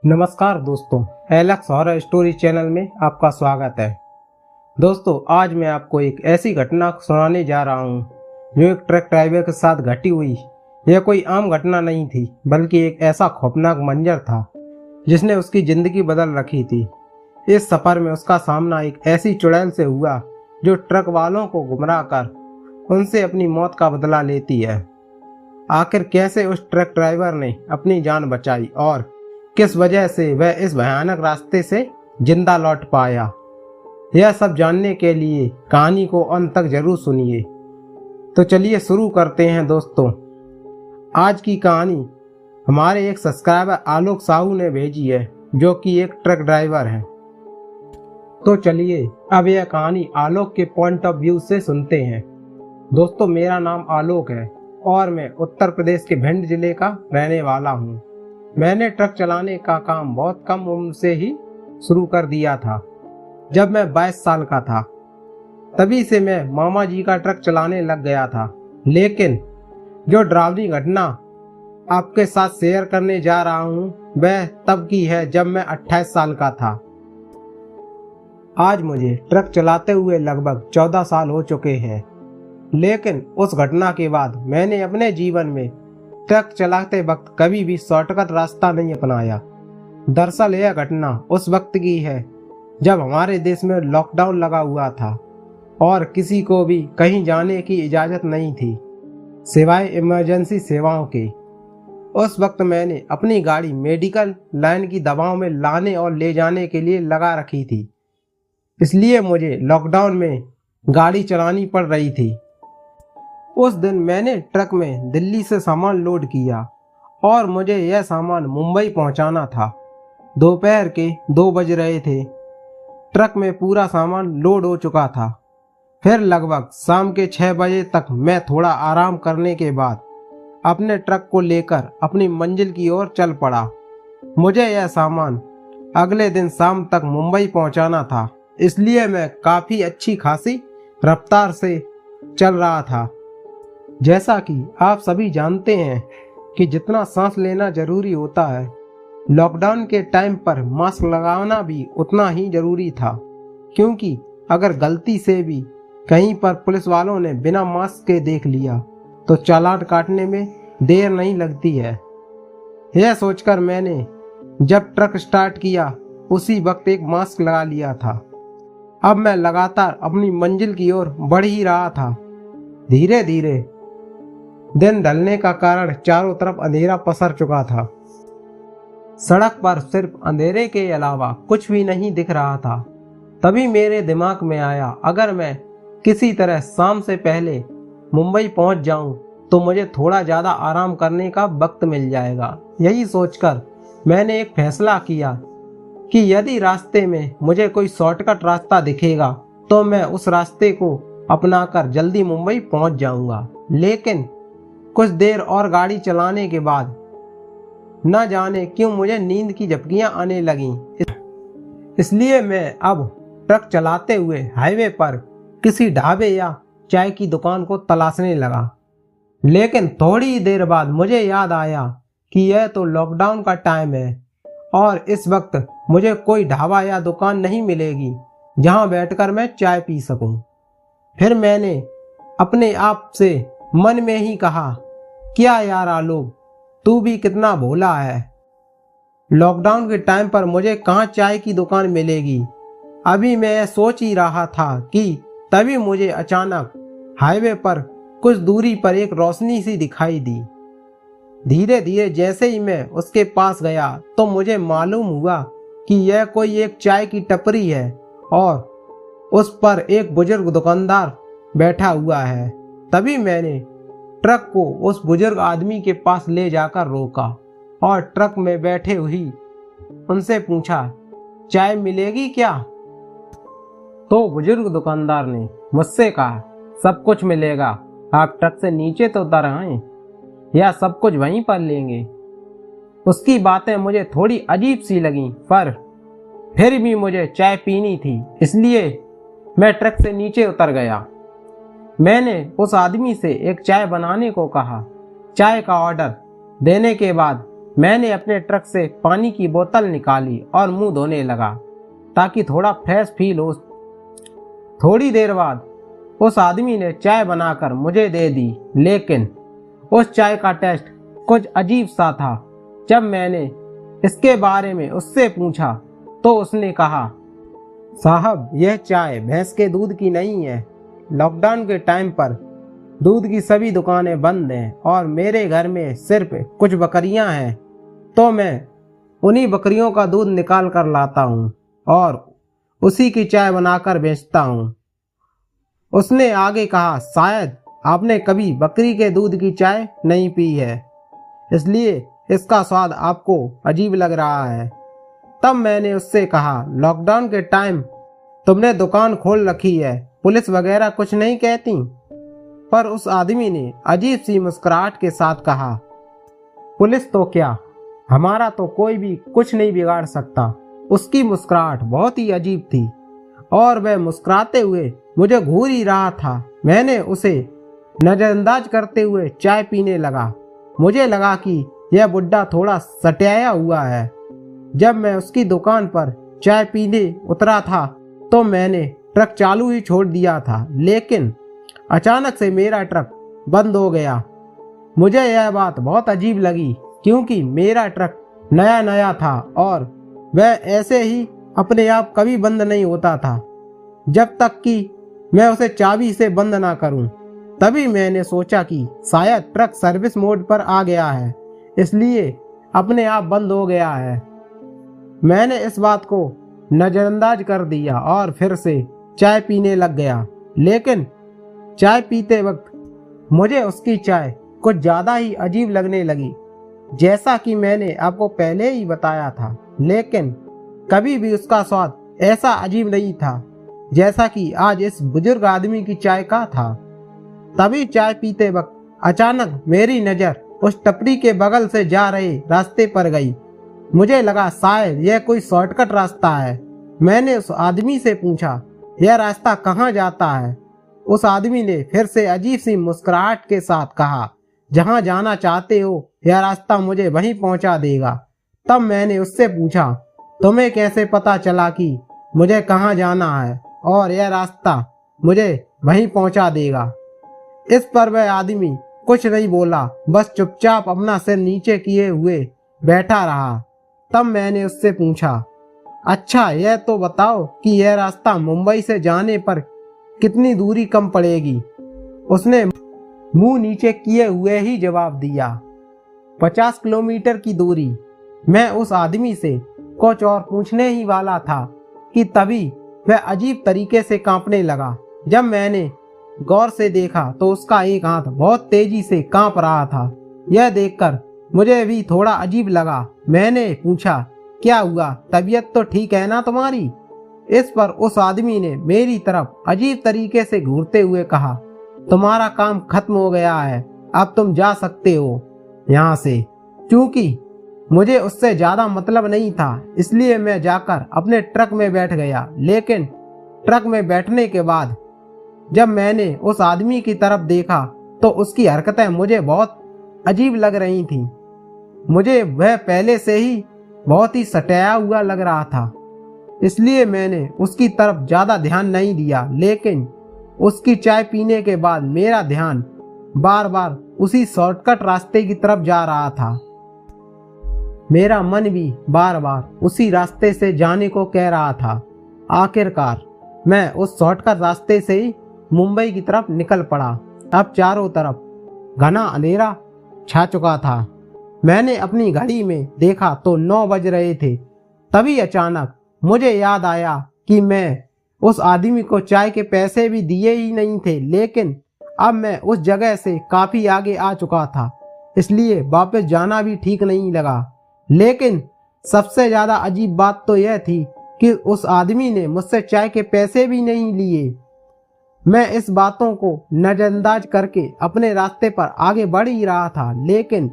नमस्कार दोस्तों, Alex horror story channel में आपका स्वागत है। दोस्तों, आज मैं आपको एक ऐसी घटना सुनाने जा रहा हूँ जो एक ट्रक ड्राइवर के साथ घटी हुई। यह कोई आम घटना नहीं थी, बल्कि एक ऐसा खौफनाक मंजर था जिसने उसकी ज़िंदगी बदल रखी थी। इस सफ़र में उसका सामना एक ऐसी चुड़ैल से हुआ जो ट्रक वालों को गुमराह कर उनसे अपनी मौत का बदला लेती है। आखिर कैसे उस ट्रक ड्राइवर ने अपनी जान बचाई और किस वजह से वह इस भयानक रास्ते से जिंदा लौट पाया, यह सब जानने के लिए कहानी को अंत तक जरूर सुनिए। तो चलिए शुरू करते हैं दोस्तों। आज की कहानी हमारे एक सब्सक्राइबर आलोक साहू ने भेजी है, जो कि एक ट्रक ड्राइवर हैं। तो चलिए अब यह कहानी आलोक के पॉइंट ऑफ व्यू से सुनते हैं। दोस्तों, मेरा नाम आलोक है और मैं उत्तर प्रदेश के भिंड जिले का रहने वाला हूँ। मैंने ट्रक चलाने का काम बहुत कम उम्र से ही शुरू कर दिया था। जब मैं 22 साल का था तभी से मैं मामा जी का ट्रक चलाने लग गया था। लेकिन जो डरावनी घटना आपके साथ शेयर करने जा रहा हूँ वह तब की है जब मैं 28 साल का था। आज मुझे ट्रक चलाते हुए लगभग 14 साल हो चुके हैं। लेकिन उस घटना के बाद मैंने अपने जीवन में ट्रक चलाते वक्त कभी भी शॉर्टकट रास्ता नहीं अपनाया। दरअसल यह घटना उस वक्त की है जब हमारे देश में लॉकडाउन लगा हुआ था और किसी को भी कहीं जाने की इजाज़त नहीं थी सिवाय इमरजेंसी सेवाओं के। उस वक्त मैंने अपनी गाड़ी मेडिकल लाइन की दवाओं में लाने और ले जाने के लिए लगा रखी थी, इसलिए मुझे लॉकडाउन में गाड़ी चलानी पड़ रही थी। उस दिन मैंने ट्रक में दिल्ली से सामान लोड किया और मुझे यह सामान मुंबई पहुंचाना था। दोपहर के 2 बज रहे थे। ट्रक में पूरा सामान लोड हो चुका था। फिर लगभग शाम के 6 बजे तक मैं थोड़ा आराम करने के बाद अपने ट्रक को लेकर अपनी मंजिल की ओर चल पड़ा। मुझे यह सामान अगले दिन शाम तक मुंबई पहुंचाना था, इसलिए मैं काफ़ी अच्छी खासी रफ्तार से चल रहा था। जैसा कि आप सभी जानते हैं कि जितना सांस लेना जरूरी होता है, लॉकडाउन के टाइम पर मास्क लगाना भी उतना ही जरूरी था, क्योंकि अगर गलती से भी कहीं पर पुलिस वालों ने बिना मास्क के देख लिया तो चालान काटने में देर नहीं लगती है। यह सोचकर मैंने जब ट्रक स्टार्ट किया उसी वक्त एक मास्क लगा लिया था। अब मैं लगातार अपनी मंजिल की ओर बढ़ ही रहा था। धीरे धीरे दिन ढलने का कारण चारों तरफ अंधेरा पसर चुका था। सड़क पर सिर्फ अंधेरे के अलावा कुछ भी नहीं दिख रहा था। तभी मेरे दिमाग में आया, अगर मैं किसी तरह शाम से पहले मुंबई पहुंच जाऊं तो मुझे थोड़ा ज़्यादा आराम करने का वक्त मिल जाएगा। यही सोचकर मैंने एक फैसला किया कि यदि रास्ते में मुझे कोई शॉर्टकट रास्ता दिखेगा तो मैं उस रास्ते को अपनाकर जल्दी मुंबई पहुंच जाऊंगा। लेकिन कुछ देर और गाड़ी चलाने के बाद न जाने क्यों मुझे नींद की झपकियां आने लगीं। इसलिए मैं अब ट्रक चलाते हुए हाईवे पर किसी ढाबे या चाय की दुकान को तलाशने लगा। लेकिन थोड़ी ही देर बाद मुझे याद आया कि यह तो लॉकडाउन का टाइम है और इस वक्त मुझे कोई ढाबा या दुकान नहीं मिलेगी जहां बैठकर मैं चाय पी सकूं। फिर मैंने अपने आप से मन में ही कहा, क्या यार आलोक, तू भी कितना भोला है। लॉकडाउन के टाइम पर मुझे कहाँ चाय की दुकान मिलेगी। अभी मैं यह सोच ही रहा था कि तभी मुझे अचानक हाईवे पर कुछ दूरी पर एक रोशनी सी दिखाई दी। धीरे धीरे जैसे ही मैं उसके पास गया तो मुझे मालूम हुआ कि यह कोई एक चाय की टपरी है और उस पर एक बुजुर्ग दुकानदार बैठा हुआ है। तभी मैंने ट्रक को उस बुजुर्ग आदमी के पास ले जाकर रोका और ट्रक में बैठे हुई उनसे पूछा, चाय मिलेगी क्या? तो बुजुर्ग दुकानदार ने मुझसे कहा, सब कुछ मिलेगा, आप ट्रक से नीचे तो उतर आए या सब कुछ वहीं पर लेंगे। उसकी बातें मुझे थोड़ी अजीब सी लगी, पर फिर भी मुझे चाय पीनी थी, इसलिए मैं ट्रक से नीचे उतर गया। मैंने उस आदमी से एक चाय बनाने को कहा। चाय का ऑर्डर देने के बाद मैंने अपने ट्रक से पानी की बोतल निकाली और मुंह धोने लगा ताकि थोड़ा फ्रेश फील हो। थोड़ी देर बाद उस आदमी ने चाय बनाकर मुझे दे दी, लेकिन उस चाय का टेस्ट कुछ अजीब सा था। जब मैंने इसके बारे में उससे पूछा तो उसने कहा, साहब यह चाय भैंस के दूध की नहीं है। लॉकडाउन के टाइम पर दूध की सभी दुकानें बंद हैं और मेरे घर में सिर्फ कुछ बकरियां हैं, तो मैं उन्हीं बकरियों का दूध निकाल कर लाता हूँ और उसी की चाय बनाकर बेचता हूँ। उसने आगे कहा, शायद आपने कभी बकरी के दूध की चाय नहीं पी है, इसलिए इसका स्वाद आपको अजीब लग रहा है। तब मैंने उससे कहा, लॉकडाउन के टाइम तुमने दुकान खोल रखी है, पुलिस वगैरह कुछ नहीं कहती? पर उस आदमी ने अजीब सी मुस्कुराहट के साथ कहा, पुलिस तो क्या, हमारा तो कोई भी कुछ नहीं बिगाड़ सकता। उसकी मुस्कुराहट बहुत ही अजीब थी और वह मुस्कुराते हुए मुझे घूर ही रहा था। मैंने उसे नजरअंदाज करते हुए चाय पीने लगा। मुझे लगा कि यह बुड्ढा थोड़ा सटियाया हुआ है। जब मैं उसकी दुकान पर चाय पीने उतरा था तो मैंने ट्रक चालू ही छोड़ दिया था, लेकिन अचानक से मेरा ट्रक बंद हो गया। मुझे यह बात बहुत अजीब लगी क्योंकि मेरा ट्रक नया नया था और वह ऐसे ही अपने आप कभी बंद नहीं होता था जब तक कि मैं उसे चाबी से बंद ना करूं। तभी मैंने सोचा कि शायद ट्रक सर्विस मोड पर आ गया है, इसलिए अपने आप बंद हो गया है। मैंने इस बात को नजरअंदाज कर दिया और फिर से चाय पीने लग गया। लेकिन चाय पीते वक्त मुझे उसकी चाय कुछ ज़्यादा ही अजीब लगने लगी, जैसा कि मैंने आपको पहले ही बताया था। लेकिन कभी भी उसका स्वाद ऐसा अजीब नहीं था जैसा कि आज इस बुजुर्ग आदमी की चाय का था। तभी चाय पीते वक्त अचानक मेरी नज़र उस टपरी के बगल से जा रहे रास्ते पर गई। मुझे लगा शायद यह कोई शॉर्टकट रास्ता है। मैंने उस आदमी से पूछा, यह रास्ता कहाँ जाता है? उस आदमी ने फिर से अजीब सी मुस्कुराहट के साथ कहा, जहाँ जाना चाहते हो यह रास्ता मुझे वहीं पहुँचा देगा। तब मैंने उससे पूछा, तुम्हें कैसे पता चला कि मुझे कहाँ जाना है और यह रास्ता मुझे वहीं पहुँचा देगा? इस पर वह आदमी कुछ नहीं बोला, बस चुपचाप अपना सिर नीचे किए हुए बैठा रहा। तब मैंने उससे पूछा, अच्छा यह तो बताओ कि यह रास्ता मुंबई से जाने पर कितनी दूरी कम पड़ेगी? उसने मुंह नीचे किए हुए ही जवाब दिया, 50 किलोमीटर की दूरी। मैं उस आदमी से कुछ और पूछने ही वाला था कि तभी वह अजीब तरीके से कांपने लगा। जब मैंने गौर से देखा तो उसका एक हाथ बहुत तेजी से कांप रहा था। यह देखकर मुझे भी थोड़ा अजीब लगा। मैंने पूछा, क्या हुआ, तबीयत तो ठीक है ना तुम्हारी? इस पर उस आदमी ने मेरी तरफ अजीब तरीके से घूरते हुए कहा, तुम्हारा काम खत्म हो गया है, अब तुम जा सकते हो यहाँ से। क्योंकि मुझे उससे ज्यादा मतलब नहीं था, इसलिए मैं जाकर अपने ट्रक में बैठ गया। लेकिन ट्रक में बैठने के बाद जब मैंने उस आदमी की तरफ देखा तो उसकी हरकतें मुझे बहुत अजीब लग रही थीं। मुझे वह पहले से ही बहुत ही सटाया हुआ लग रहा था, इसलिए मैंने उसकी तरफ ज्यादा ध्यान नहीं दिया। लेकिन उसकी चाय पीने के बाद मेरा ध्यान बार बार उसी शॉर्टकट रास्ते की तरफ जा रहा था। मेरा मन भी बार बार उसी रास्ते से जाने को कह रहा था। आखिरकार मैं उस शॉर्टकट रास्ते से ही मुंबई की तरफ निकल पड़ा। अब चारों तरफ घना अंधेरा छा चुका था। मैंने अपनी घड़ी में देखा तो 9 बज रहे थे। तभी अचानक मुझे याद आया कि मैं उस आदमी को चाय के पैसे भी दिए ही नहीं थे। लेकिन अब मैं उस जगह से काफी आगे आ चुका था, इसलिए वापस जाना भी ठीक नहीं लगा। लेकिन सबसे ज्यादा अजीब बात तो यह थी कि उस आदमी ने मुझसे चाय के पैसे भी नहीं लिए। मैं इस बातों को नजरअंदाज करके अपने रास्ते पर आगे बढ़ ही रहा था, लेकिन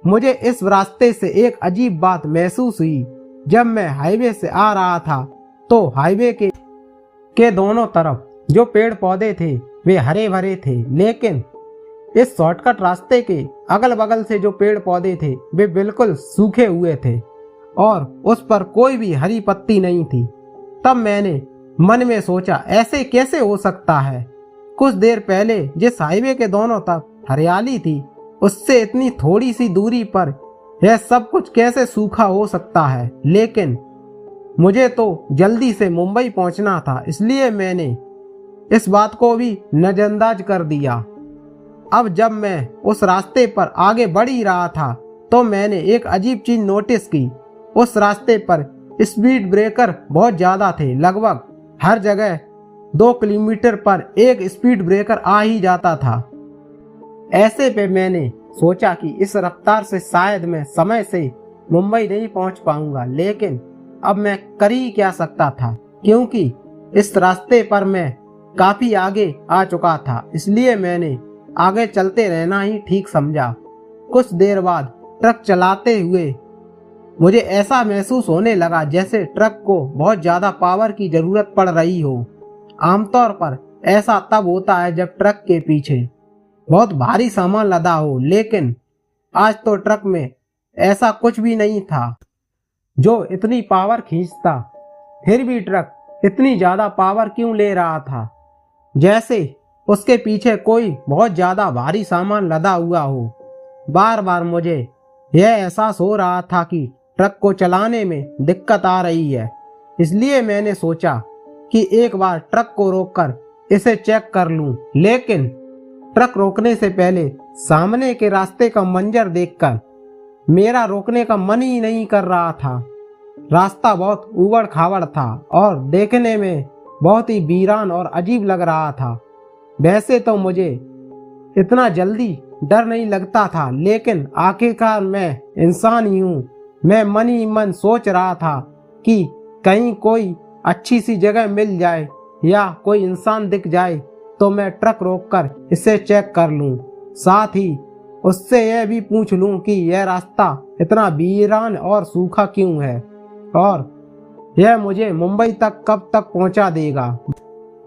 मुझे इस रास्ते से एक अजीब बात महसूस हुई। जब मैं हाईवे से आ रहा था तो हाईवे के दोनों तरफ जो पेड़ पौधे थे वे हरे भरे थे, लेकिन इस शॉर्टकट रास्ते के अगल बगल से जो पेड़ पौधे थे वे बिल्कुल सूखे हुए थे और उस पर कोई भी हरी पत्ती नहीं थी। तब मैंने मन में सोचा, ऐसे कैसे हो सकता है? कुछ देर पहले जिस हाईवे के दोनों तरफ हरियाली थी, उससे इतनी थोड़ी सी दूरी पर यह सब कुछ कैसे सूखा हो सकता है? लेकिन मुझे तो जल्दी से मुंबई पहुंचना था, इसलिए मैंने इस बात को भी नजरअंदाज कर दिया। अब जब मैं उस रास्ते पर आगे बढ़ ही रहा था तो मैंने एक अजीब चीज नोटिस की। उस रास्ते पर स्पीड ब्रेकर बहुत ज्यादा थे। लगभग हर जगह 2 किलोमीटर पर एक स्पीड ब्रेकर आ ही जाता था। ऐसे पे मैंने सोचा कि इस रफ्तार से शायद मैं समय से मुंबई नहीं पहुंच पाऊंगा, लेकिन अब मैं कर ही क्या सकता था, क्योंकि इस रास्ते पर मैं काफी आगे आ चुका था। इसलिए मैंने आगे चलते रहना ही ठीक समझा। कुछ देर बाद ट्रक चलाते हुए मुझे ऐसा महसूस होने लगा जैसे ट्रक को बहुत ज्यादा पावर की जरूरत पड़ रही हो। आमतौर पर ऐसा तब होता है जब ट्रक के पीछे बहुत भारी सामान लदा हो, लेकिन आज तो ट्रक में ऐसा कुछ भी नहीं था जो इतनी पावर खींचता। फिर भी ट्रक इतनी ज्यादा पावर क्यों ले रहा था? जैसे उसके पीछे कोई बहुत ज्यादा भारी सामान लदा हुआ हो। बार बार मुझे यह एहसास हो रहा था कि ट्रक को चलाने में दिक्कत आ रही है। इसलिए मैंने सोचा कि एक बार ट्रक को रोककर इसे चेक कर लूं, लेकिन ट्रक रोकने से पहले सामने के रास्ते का मंजर देखकर मेरा रोकने का मन ही नहीं कर रहा था। रास्ता बहुत उबड़ खाबड़ था और देखने में बहुत ही वीरान और अजीब लग रहा था। वैसे तो मुझे इतना जल्दी डर नहीं लगता था, लेकिन आखिरकार मैं इंसान ही हूँ। मैं मन ही मन सोच रहा था कि कहीं कोई अच्छी सी जगह मिल जाए या कोई इंसान दिख जाए तो मैं ट्रक रोककर इसे चेक कर लूं। साथ ही उससे यह भी पूछ लूं कि यह रास्ता इतना वीरान और सूखा क्यों है और यह मुझे मुंबई तक कब तक पहुंचा देगा।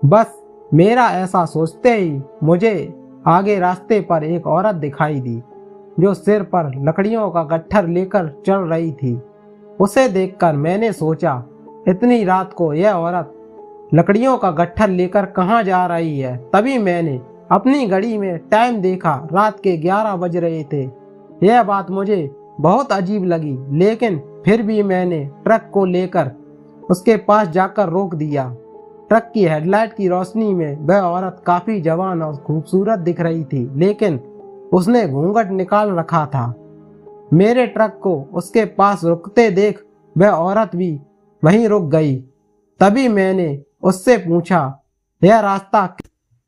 बस मेरा ऐसा सोचते ही मुझे आगे रास्ते पर एक औरत दिखाई दी जो सिर पर लकड़ियों का गट्ठर लेकर चल रही थी। उसे देखकर मैंने सोचा, इतनी रात को यह औरत लकड़ियों का गट्ठर लेकर कहाँ जा रही है। तभी मैंने अपनी घड़ी में टाइम देखा, रात के 11 बज रहे थे। यह बात मुझे बहुत अजीब लगी, लेकिन फिर भी मैंने ट्रक को लेकर उसके पास जाकर रोक दिया। ट्रक की हेडलाइट की रोशनी में वह औरत काफी जवान और खूबसूरत दिख रही थी, लेकिन उसने घूंघट निकाल रखा था। मेरे ट्रक को उसके पास रुकते देख वह औरत भी वहीं रुक गई। तभी मैंने उससे पूछा, यह रास्ता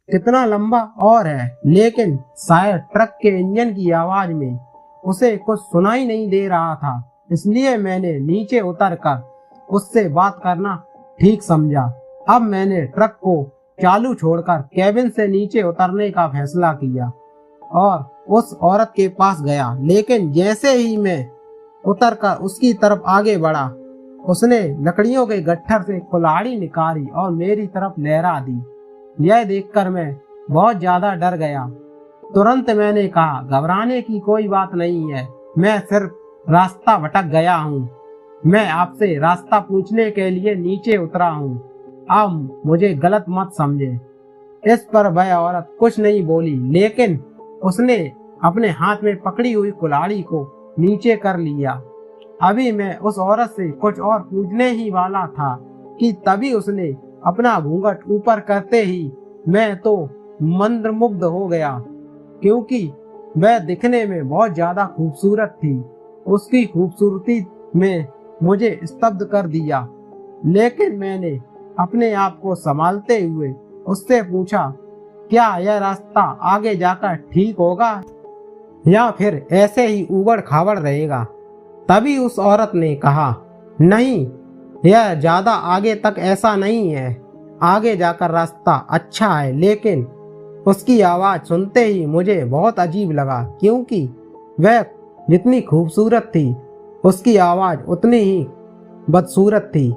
कितना लंबा और है? लेकिन शायद ट्रक के इंजन की आवाज में उसे कुछ सुनाई नहीं दे रहा था, इसलिए मैंने नीचे उतरकर उससे बात करना ठीक समझा। अब मैंने ट्रक को चालू छोड़कर केबिन से नीचे उतरने का फैसला किया और उस औरत के पास गया। लेकिन जैसे ही मैं उतरकर उसकी तरफ आगे बढ़ा, उसने लकड़ियों के गट्ठर से कुल्हाड़ी निकाली और मेरी तरफ लहरा दी। यह देखकर मैं बहुत ज्यादा डर गया। तुरंत मैंने कहा, घबराने की कोई बात नहीं है, मैं सिर्फ रास्ता भटक गया हूँ। मैं आपसे रास्ता पूछने के लिए नीचे उतरा हूँ, अब मुझे गलत मत समझे। इस पर वह औरत कुछ नहीं बोली, लेकिन उसने अपने हाथ में पकड़ी हुई कुल्हाड़ी को नीचे कर लिया। अभी मैं उस औरत से कुछ और पूछने ही वाला था कि तभी उसने अपना घूंघट ऊपर करते ही मैं तो मंत्रमुग्ध हो गया, क्योंकि वह दिखने में बहुत ज्यादा खूबसूरत थी। उसकी खूबसूरती में मुझे स्तब्ध कर दिया। लेकिन मैंने अपने आप को संभालते हुए उससे पूछा, क्या यह रास्ता आगे जाकर ठीक होगा या फिर ऐसे ही ऊबड़ खाबड़ रहेगा? तभी उस औरत ने कहा, नहीं, यह ज्यादा आगे तक ऐसा नहीं है, आगे जाकर रास्ता अच्छा है। लेकिन उसकी आवाज सुनते ही मुझे बहुत अजीब लगा, क्योंकि वह जितनी खूबसूरत थी उसकी आवाज उतनी ही बदसूरत थी,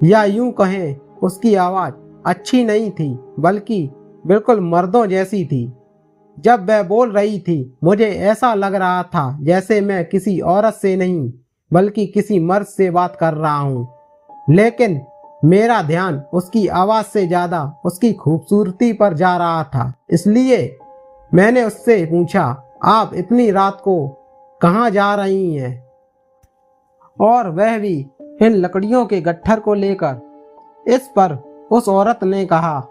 या यूं कहें उसकी आवाज अच्छी नहीं थी बल्कि बिल्कुल मर्दों जैसी थी। जब वह बोल रही थी मुझे ऐसा लग रहा था जैसे मैं किसी औरत से नहीं बल्कि किसी मर्द से बात कर रहा हूँ। लेकिन मेरा ध्यान उसकी आवाज से ज्यादा उसकी खूबसूरती पर जा रहा था। इसलिए मैंने उससे पूछा, आप इतनी रात को कहाँ जा रही हैं? और वह भी इन लकड़ियों के गट्ठर को लेकर। इस पर उस औरत ने कहा,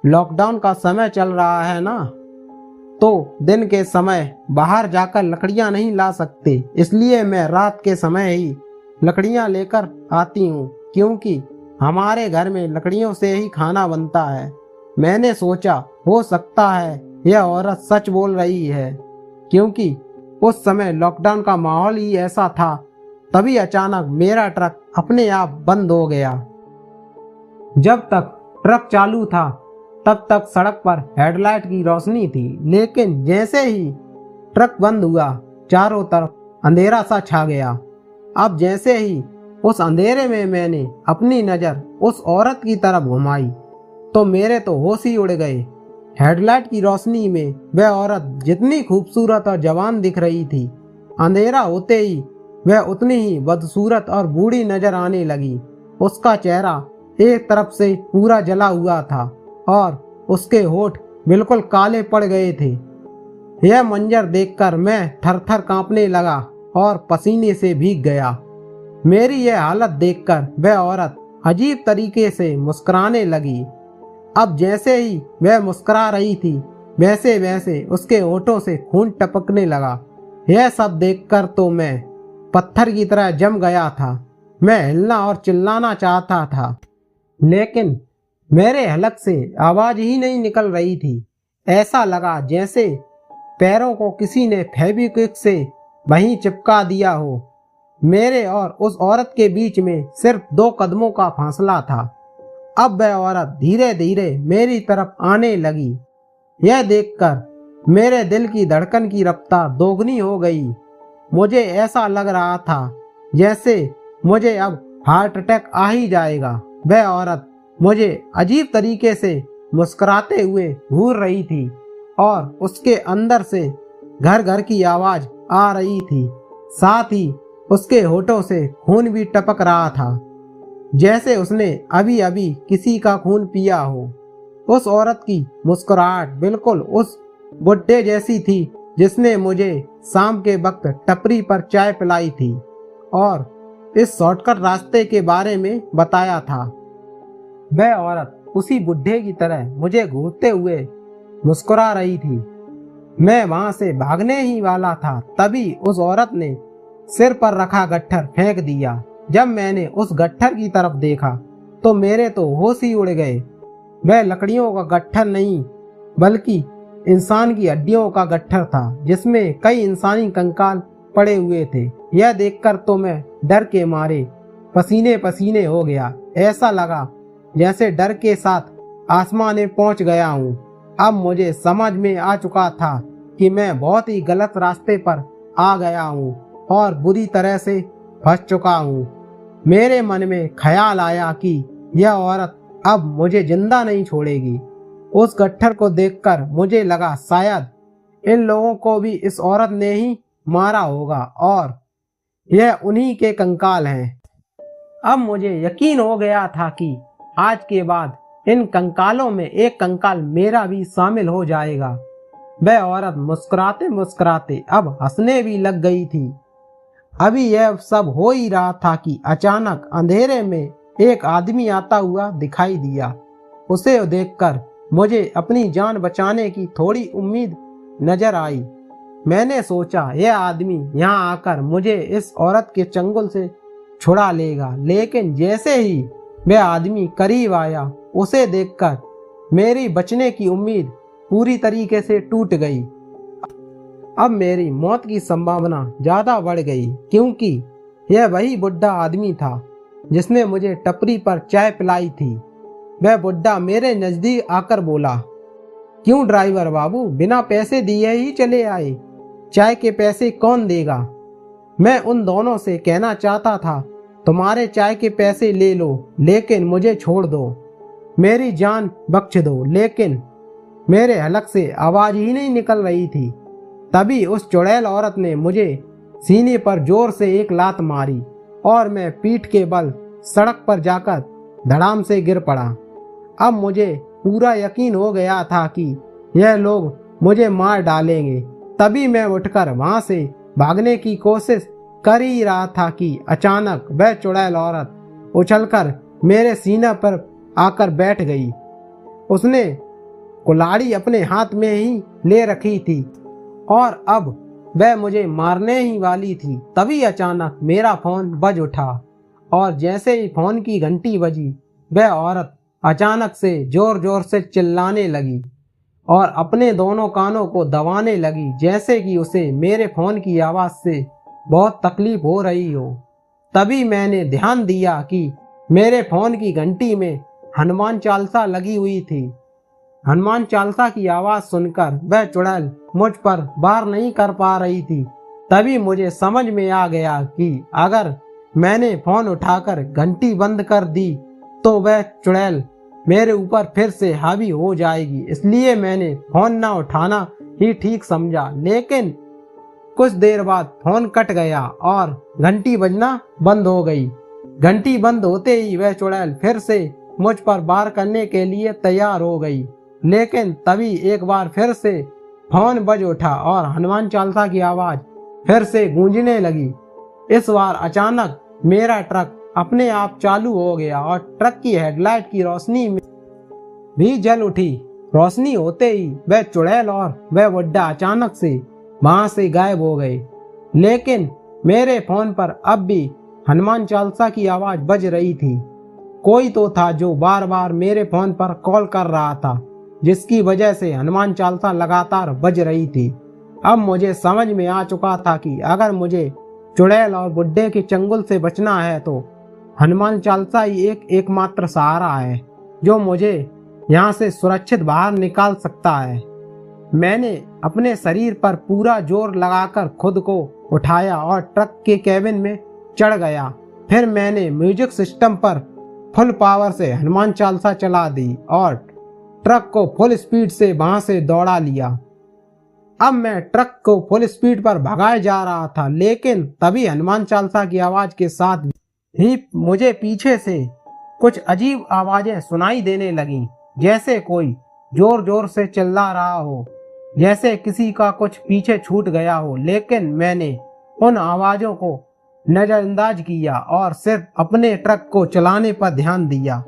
लॉकडाउन का समय चल रहा है ना, तो दिन के समय बाहर जाकर लकड़ियां नहीं ला सकते, इसलिए मैं रात के समय ही लकड़ियां लेकर आती हूँ, क्योंकि हमारे घर में लकड़ियों से ही खाना बनता है। मैंने सोचा हो सकता है यह औरत सच बोल रही है, क्योंकि उस समय लॉकडाउन का माहौल ही ऐसा था। तभी अचानक मेरा ट्रक अपने आप बंद हो गया। जब तक ट्रक चालू था तब तक सड़क पर हेडलाइट की रोशनी थी, लेकिन जैसे ही ट्रक बंद हुआ चारों तरफ अंधेरा सा छा गया। अब जैसे ही उस अंधेरे में मैंने अपनी नजर उस औरत की तरफ घुमाई तो मेरे तो होश ही उड़ गए। हेडलाइट की रोशनी में वह औरत जितनी खूबसूरत और जवान दिख रही थी, अंधेरा होते ही वह उतनी ही बदसूरत और बूढ़ी नजर आने लगी। उसका चेहरा एक तरफ से पूरा जला हुआ था और उसके होठ बिल्कुल काले पड़ गए थे। यह मंजर देखकर मैं थर-थर कांपने लगा और पसीने से भीग गया। मेरी यह हालत देखकर वह औरत अजीब तरीके से मुस्कुराने लगी। अब जैसे ही वह मुस्कुरा रही थी वैसे वैसे उसके होठों से खून टपकने लगा। यह सब देखकर तो मैं पत्थर की तरह जम गया था। मैं हिलना और चिल्लाना चाहता था, लेकिन मेरे हलक से आवाज ही नहीं निकल रही थी। ऐसा लगा जैसे पैरों को किसी ने फेविक्विक से वहीं चिपका दिया हो। मेरे और उस औरत के बीच में सिर्फ 2 कदमों का फासला था। अब वह औरत धीरे धीरे मेरी तरफ आने लगी। यह देखकर मेरे दिल की धड़कन की रफ्तार दोगुनी हो गई। मुझे ऐसा लग रहा था जैसे मुझे अब हार्ट अटैक आ ही जाएगा। वह औरत मुझे अजीब तरीके से मुस्कुराते हुए घूर रही थी और उसके अंदर से घर घर की आवाज आ रही थी। साथ ही उसके होठों से खून भी टपक रहा था, जैसे उसने अभी अभी किसी का खून पिया हो। उस औरत की मुस्कुराहट बिल्कुल उस बुड्ढे जैसी थी जिसने मुझे शाम के वक्त टपरी पर चाय पिलाई थी और इस शॉर्टकट रास्ते के बारे में बताया था। वह औरत उसी बुड्ढे की तरह मुझे घूरते हुए मुस्कुरा रही थी। मैं वहां से भागने ही वाला था, तभी उस औरत ने सिर पर रखा गट्ठर फेंक दिया। जब मैंने उस गट्ठर की तरफ देखा तो मेरे तो होश ही उड़ गए। वह लकड़ियों का गट्ठर नहीं बल्कि इंसान की हड्डियों का गट्ठर था, जिसमें कई इंसानी कंकाल पड़े हुए थे। यह देखकर तो मैं डर के मारे पसीने पसीने हो गया। ऐसा लगा जैसे डर के साथ आसमान में पहुंच गया हूँ। अब मुझे समझ में आ चुका था कि मैं बहुत ही गलत रास्ते पर आ गया हूँ और बुरी तरह से फंस चुका हूँ। मेरे मन में ख्याल आया कि यह औरत अब मुझे जिंदा नहीं छोड़ेगी। उस गट्ठर को देखकर मुझे लगा शायद इन लोगों को भी इस औरत ने ही मारा होगा और यह उन्हीं के कंकाल हैं। अब मुझे यकीन हो गया था कि आज के बाद इन कंकालों में एक कंकाल मेरा भी शामिल हो जाएगा। वह औरत मुस्कुराते मुस्कुराते अब हंसने भी लग गई थी। अभी यह सब हो ही रहा था कि अचानक अंधेरे में एक आदमी आता हुआ दिखाई दिया। उसे देखकर मुझे अपनी जान बचाने की थोड़ी उम्मीद नजर आई। मैंने सोचा यह आदमी यहाँ आकर मुझे इस औरत के चंगुल से छुड़ा लेगा, लेकिन जैसे ही वह आदमी करीब आया उसे देखकर मेरी बचने की उम्मीद पूरी तरीके से टूट गई। अब मेरी मौत की संभावना ज्यादा बढ़ गई, क्योंकि यह वही बुढ़ा आदमी था जिसने मुझे टपरी पर चाय पिलाई थी। वह बुढ़ा मेरे नजदीक आकर बोला, क्यों ड्राइवर बाबू, बिना पैसे दिए ही चले आए? चाय के पैसे कौन देगा? मैं उन दोनों से कहना चाहता था, तुम्हारे चाय के पैसे ले लो, लेकिन मुझे छोड़ दो, मेरी जान बख्श दो। लेकिन मेरे हलक से आवाज ही नहीं निकल रही थी। तभी उस चुड़ैल औरत ने मुझे सीने पर जोर से एक लात मारी और मैं पीठ के बल सड़क पर जाकर धड़ाम से गिर पड़ा। अब मुझे पूरा यकीन हो गया था कि यह लोग मुझे मार डालेंगे। तभी मैं उठकर वहां से भागने की कोशिश कर ही रहा था कि अचानक वह चुड़ैल औरत उछलकर मेरे सीने पर आकर बैठ गई। उसने कुल्हाड़ी अपने हाथ में ही ले रखी थी और अब वह मुझे मारने ही वाली थी। तभी अचानक मेरा फोन बज उठा और जैसे ही फोन की घंटी बजी, वह औरत अचानक से जोर जोर से चिल्लाने लगी और अपने दोनों कानों को दबाने लगी, जैसे कि उसे मेरे फोन की आवाज से बहुत तकलीफ हो रही हो। तभी मैंने ध्यान दिया कि मेरे फोन की घंटी में हनुमान चालीसा लगी हुई थी। हनुमान चालीसा की आवाज सुनकर वह चुड़ैल मुझ पर वार नहीं कर पा रही थी। तभी मुझे समझ में आ गया कि अगर मैंने फोन उठाकर घंटी बंद कर दी तो वह चुड़ैल मेरे ऊपर फिर से हावी हो जाएगी। इसलिए मैंने फोन न उठाना ही ठीक समझा। लेकिन कुछ देर बाद फोन कट गया और घंटी बजना बंद हो गई। घंटी बंद होते ही वह चुड़ैल फिर से मुझ पर वार करने के लिए तैयार हो गई। लेकिन तभी एक बार फिर से फोन बज उठा और हनुमान चालीसा की आवाज फिर से गूंजने लगी। इस बार अचानक मेरा ट्रक अपने आप चालू हो गया और ट्रक की हेडलाइट की रोशनी में भी जल उठी। रोशनी होते ही वह चुड़ैल और वह बुड्ढा अचानक से वहां से गायब हो गए। लेकिन मेरे फोन पर अब भी हनुमान चालीसा की आवाज बज रही थी। कोई तो था जो बार बार मेरे फोन पर कॉल कर रहा था, जिसकी वजह से हनुमान चालीसा लगातार बज रही थी। अब मुझे समझ में आ चुका था कि अगर मुझे चुड़ैल और बुड्ढे के चंगुल से बचना है तो हनुमान चालीसा ही एकमात्र सहारा है जो मुझे यहाँ से सुरक्षित बाहर निकाल सकता है। मैंने अपने शरीर पर पूरा जोर लगाकर खुद को उठाया और ट्रक के केबिन में चढ़ गया। फिर मैंने म्यूजिक सिस्टम पर फुल पावर से हनुमान चालीसा चला दी और ट्रक को फुल स्पीड से वहां से दौड़ा लिया। अब मैं ट्रक को फुल स्पीड पर भगाए जा रहा था, लेकिन तभी हनुमान चालीसा की आवाज के साथ ही मुझे पीछे से कुछ अजीब आवाजें सुनाई देने लगीं, जैसे कोई जोर जोर से चिल्ला रहा हो, जैसे किसी का कुछ पीछे छूट गया हो। लेकिन मैंने उन आवाजों को नजरअंदाज किया और सिर्फ अपने ट्रक को चलाने पर ध्यान दिया।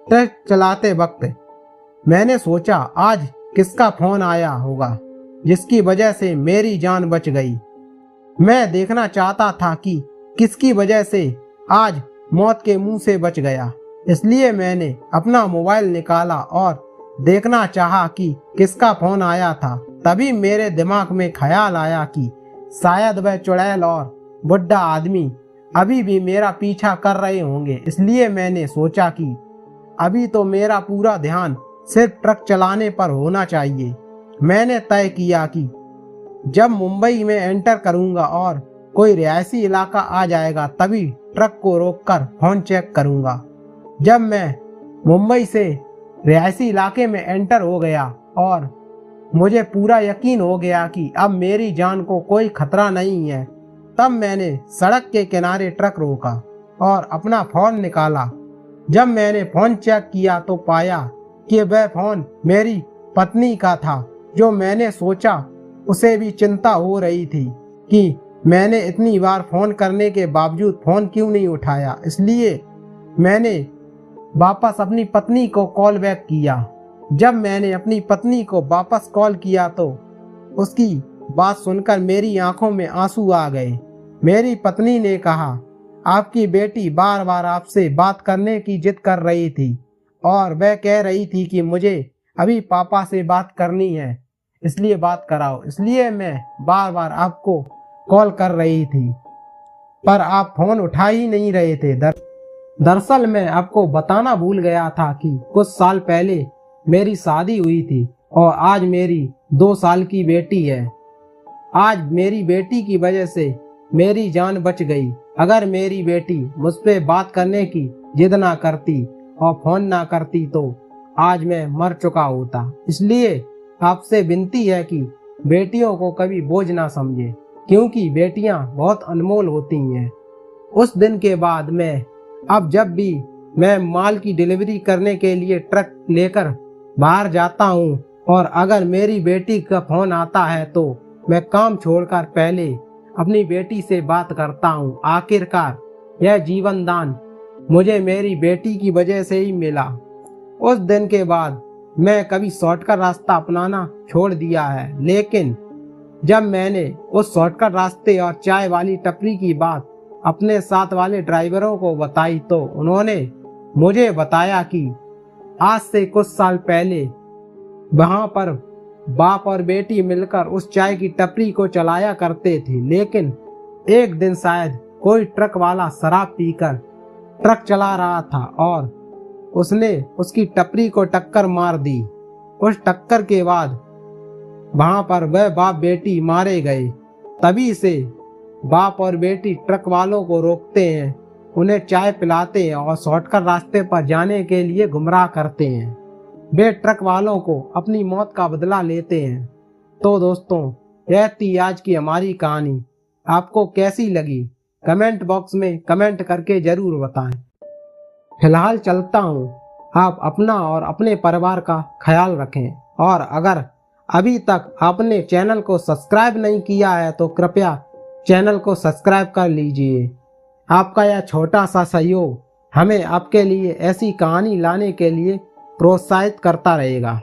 ट्रक चलाते वक्त मैंने सोचा आज किसका फोन आया होगा जिसकी वजह से मेरी जान बच गई। मैं देखना चाहता था कि किसकी वजह से आज मौत के मुंह से बच गया। इसलिए मैंने अपना मोबाइल निकाला और देखना चाहा कि किसका फोन आया था। तभी मेरे दिमाग में ख्याल आया कि शायद वह चुड़ैल और बुड्ढा आदमी अभी भी मेरा पीछा कर रहे होंगे। इसलिए मैंने सोचा कि अभी तो मेरा पूरा ध्यान सिर्फ ट्रक चलाने पर होना चाहिए। मैंने तय किया कि जब मुंबई में एंटर करूंगा और कोई रिहायशी इलाका आ जाएगा तभी ट्रक को रोककर फोन चेक करूंगा। जब मैं मुंबई से रिहायशी इलाके में एंटर हो गया और मुझे पूरा यकीन हो गया कि अब मेरी जान को कोई खतरा नहीं है, तब मैंने सड़क के किनारे ट्रक रोका और अपना फोन निकाला। जब मैंने फोन चेक किया तो पाया कि वह फोन मेरी पत्नी का था, जो मैंने सोचा उसे भी चिंता हो रही थी कि मैंने इतनी बार फोन करने के बावजूद फोन क्यों नहीं उठाया। इसलिए मैंने वापस अपनी पत्नी को कॉल बैक किया। जब मैंने अपनी पत्नी को वापस कॉल किया तो उसकी बात सुनकर मेरी आंखों में आंसू आ गए। मेरी पत्नी ने कहा, आपकी बेटी बार बार आपसे बात करने की जिद कर रही थी और वह कह रही थी कि मुझे अभी पापा से बात करनी है, इसलिए बात कराओ। इसलिए मैं बार बार आपको कॉल कर रही थी पर आप फोन उठा ही नहीं रहे थे। दरअसल मैं आपको बताना भूल गया था कि कुछ साल पहले मेरी शादी हुई थी और आज मेरी 2 साल की बेटी है। आज मेरी बेटी की वजह से मेरी जान बच गई। अगर मेरी बेटी मुझ पे बात करने की जिद ना करती और फोन ना करती तो आज मैं मर चुका होता। इसलिए आपसे विनती है कि बेटियों को कभी बोझ ना समझे, क्योंकि बेटियां बहुत अनमोल होती हैं। उस दिन के बाद अब जब भी मैं माल की डिलीवरी करने के लिए ट्रक लेकर बाहर जाता हूँ और अगर मेरी बेटी का फोन आता है तो मैं काम छोड़कर पहले अपनी बेटी से बात करता हूँ। आखिरकार यह जीवन दान मुझे मेरी बेटी की वजह से ही मिला। उस दिन के बाद मैं कभी शॉर्टकट रास्ता अपनाना छोड़ दिया है, लेकिन जब मैंने उस शॉर्टकट रास्ते और चाय वाली टपरी की बात अपने साथ वाले ड्राइवरों को बताई तो उन्होंने मुझे बताया कि आज से कुछ साल पहले वहां पर बाप और बेटी मिलकर उस चाय की टपरी को चलाया करते थे, लेकिन एक दिन शायद कोई ट्रक वाला शराब पीकर ट्रक चला रहा था और उसने उसकी टपरी को टक्कर मार दी। उस टक्कर के बाद वहां पर वह बाप बेटी मारे गए। तभी से बाप और बेटी ट्रक वालों को रोकते हैं, उन्हें चाय पिलाते हैं और शॉर्टकट रास्ते पर जाने के लिए गुमराह करते हैं। वे ट्रक वालों को अपनी मौत का बदला लेते हैं। तो दोस्तों, यह थी आज की हमारी कहानी। आपको कैसी लगी कमेंट बॉक्स में कमेंट करके जरूर बताएं। फिलहाल चलता हूँ। आप अपना और अपने परिवार का ख्याल रखें और अगर अभी तक आपने चैनल को सब्सक्राइब नहीं किया है तो कृपया चैनल को सब्सक्राइब कर लीजिए। आपका यह छोटा सा सहयोग हमें आपके लिए ऐसी कहानी लाने के लिए प्रोत्साहित करता रहेगा।